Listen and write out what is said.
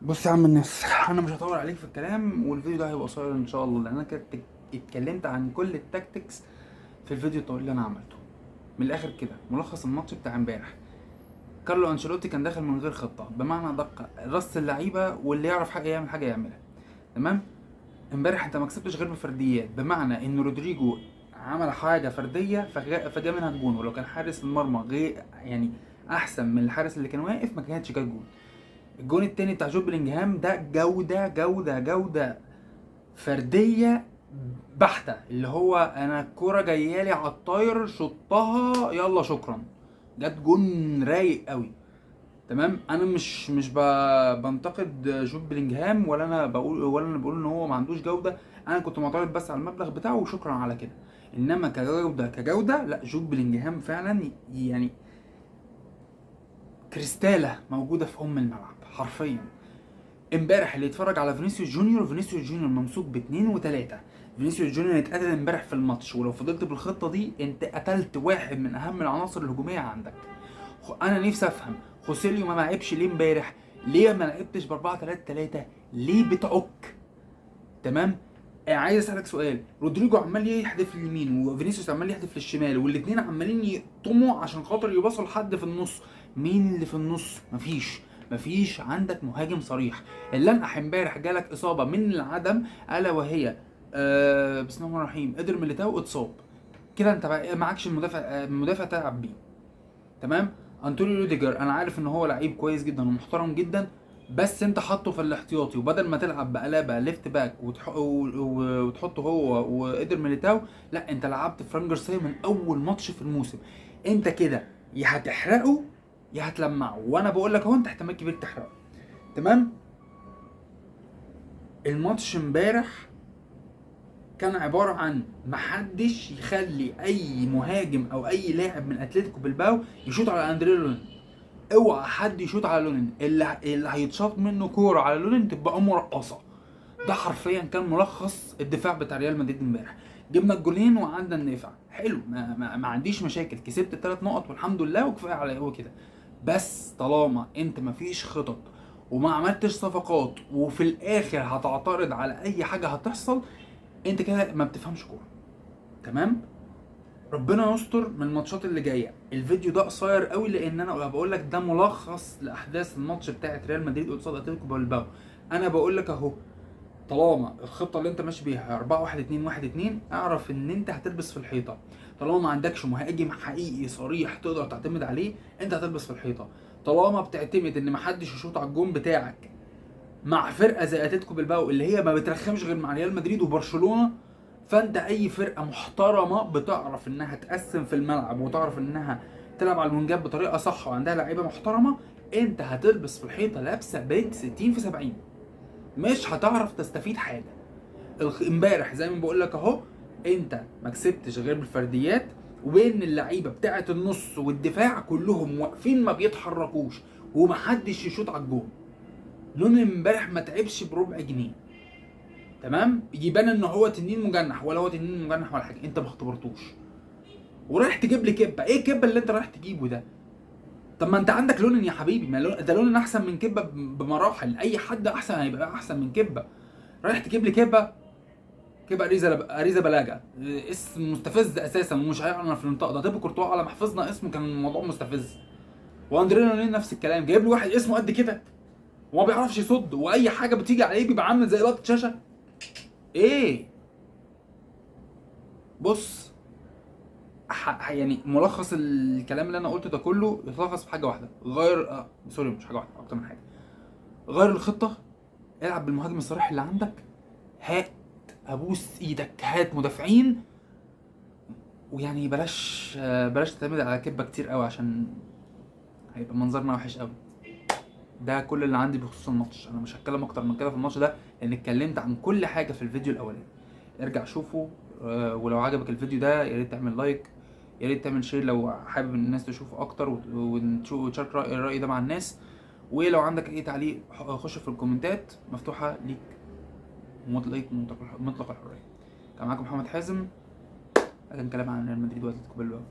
بص يا عم الناس، انا مش هطول عليك في الكلام، والفيديو ده هيبقى قصير ان شاء الله، لان انا كده اتكلمت عن كل التاكتكس في الفيديو الطويل اللي انا عملته. من الاخر كده ملخص الماتش بتاع امبارح. كارلو انشيلوتي كان داخل من غير خطه، بمعنى دقه رص اللعيبه، واللي يعرف حاجه يعمل حاجه يعملها. تمام. امبارح انت ما كسبتش غير بفرديات، بمعنى ان رودريجو عمل حاجه فرديه فجا منها الجون، ولو كان حارس المرمى غير يعني احسن من الحارس اللي كان واقف ما كانتش جت جون. الجون التاني بتاع جود بلينجهام ده جودة جودة جودة فردية بحتة، اللي هو انا الكورة جايالي على الطاير شطها يلا شكرا. جت جون رايق قوي. تمام. انا مش بنتقد جود بلينجهام، ولا انا بقول ان هو ما عندوش جودة. انا كنت معترض بس على المبلغ بتاعه وشكرا على كده. انما كجودة لا، جود بلينجهام فعلا يعني كريستالة موجودة في الملعب حرفيا. امبارح اللي يتفرج على فينيسيوس جونيور ممسوك باتنين وتلاته. فينيسيوس جونيور اتقتل امبارح في الماتش، ولو فضلت بالخطه دي انت قتلت واحد من اهم العناصر الهجوميه عندك. انا نفسي افهم خوسيليو ما لعبش ليه امبارح؟ ليه ما لعبتش ب 4-3-3؟ ليه بتعك؟ تمام. عايز اسالك سؤال، رودريجو عمال يحدف لليمين وفينيسيوس عمال يحدف للشمال، والاثنين عمالين يقطموا عشان خاطر يوصلوا لحد في النص. مين اللي في النص؟ مفيش عندك مهاجم صريح. اللنقح امبارح جالك اصابه من العدم، الا وهي بسم الله الرحمن الرحيم، قدر ميليتاو اتصاب. كده انت معكش المدافع تلعب بيه. تمام. انطونيو روديجر انا عارف ان هو لعيب كويس جدا ومحترم جدا، بس انت حطه في الاحتياطي، وبدل ما تلعب بقلابه ليفت باك وتحطه هو وقدر ميليتاو، لا انت لعبت فران جارسيا من اول ماتش في الموسم. انت كده يا هتحرقه يا هتلمعه، وانا بقول لك اهو انت احتمال كبير تحرقه. تمام. الماتش امبارح كان عباره عن محدش يخلي اي مهاجم او اي لاعب من اتلتيكو بالباو يشوط على اندريه لون. اوعى حد يشوط على لونين، اللي هيتشاط منه كوره على لونين تبقى امه رقاصه. ده حرفيا كان ملخص الدفاع بتاع ريال مدريد امبارح. جبنا الجولين وقعدنا ندافع حلو، ما عنديش مشاكل، كسبت الثلاث نقط والحمد لله وكفايه على هو كده. بس طالما انت مفيش خطط وما عملتش صفقات، وفي الاخر هتعترض على اي حاجه هتحصل، انت كده ما بتفهمش كوره. تمام. ربنا يستر من الماتشات اللي جايه. الفيديو ده قصير قوي لان انا بقول لك ده ملخص لاحداث الماتش بتاعت ريال مدريد قصاد اتلتيكو بالباو. انا بقول لك اهو، طالما الخطه اللي انت ماشي بيها 4 1 2 1 2، اعرف ان انت هتلبس في الحيطه. طالما ما عندكش مهاجم حقيقي صريح تقدر تعتمد عليه، انت هتلبس في الحيطه. طالما بتعتمد ان محدش يشوط على الجون بتاعك مع فرقه زي اتلتيكو بالباو اللي هي ما بترخمش غير مع ريال مدريد وبرشلونه، فانت اي فرقه محترمه بتعرف انها تقسم في الملعب وتعرف انها تلعب على الونجات بطريقه صح وعندها لعيبه محترمه، انت هتلبس في الحيطه لابسه بيت 60 في 70. مش هتعرف تستفيد حاجه. امبارح زي ما بقول لك اهو، انت ما كسبتش غير بالفرديات، وبين اللعيبه بتاعه النص والدفاع كلهم واقفين ما بيتحركوش ومحدش يشوط على الجون. لون امبارح ما تعبش بربع جنيه. تمام. يبان ان هو تنين مجنح، ولا هو تنين مجنح ولا حاجه، انت ما اختبرتوش. ورايح تجيب لي كبه، ايه الكبه اللي انت رايح تجيبه ده؟ طب ما انت عندك لونن يا حبيبي، ما ده لونن احسن من كبه بمراحل، اي حد احسن هيبقى احسن من كبه. رايح تجيب لي كبه، كبه اريزا بلاجا، اسم مستفز اساسا ومش هيعرف في النطاق ده. طب كورتوا على ما حفظنا اسمه كان الموضوع مستفز. واندرينا لونين نفس الكلام، جايب لي واحد اسمه قد كده وما بيعرفش يصد، واي حاجه بتيجي عليه بيبقى عامل زي لقطه شاشه. ايه؟ بص، يعني ملخص الكلام اللي انا قلته ده كله يتلخص في حاجه واحده، غير سوري مش حاجه واحده، اكتر من حاجه. غير الخطه، العب بالمهاجم الصريح اللي عندك، هات، ابوس ايدك هات مدافعين، ويعني بلاش تعتمد على كبه كتير قوي عشان هيبقى منظرنا وحش قوي. ده كل اللي عندي بخصوص الماتش. انا مش هتكلم اكتر من كده في الماتش ده لان اتكلمت عن كل حاجه في الفيديو الاولاني. ارجع شوفه. ولو عجبك الفيديو ده يا ريت تعمل لايك، يا ريت تعمل شير لو حابب ان الناس تشوفه اكتر، وتشارك الرأي ده مع الناس. ولو عندك اي تعليق خش في الكومنتات مفتوحه ليك، مطلق الحريه. كان معاكم محمد حازم، ده كان كلام عن ريال مدريد واتلتيكو بالباو.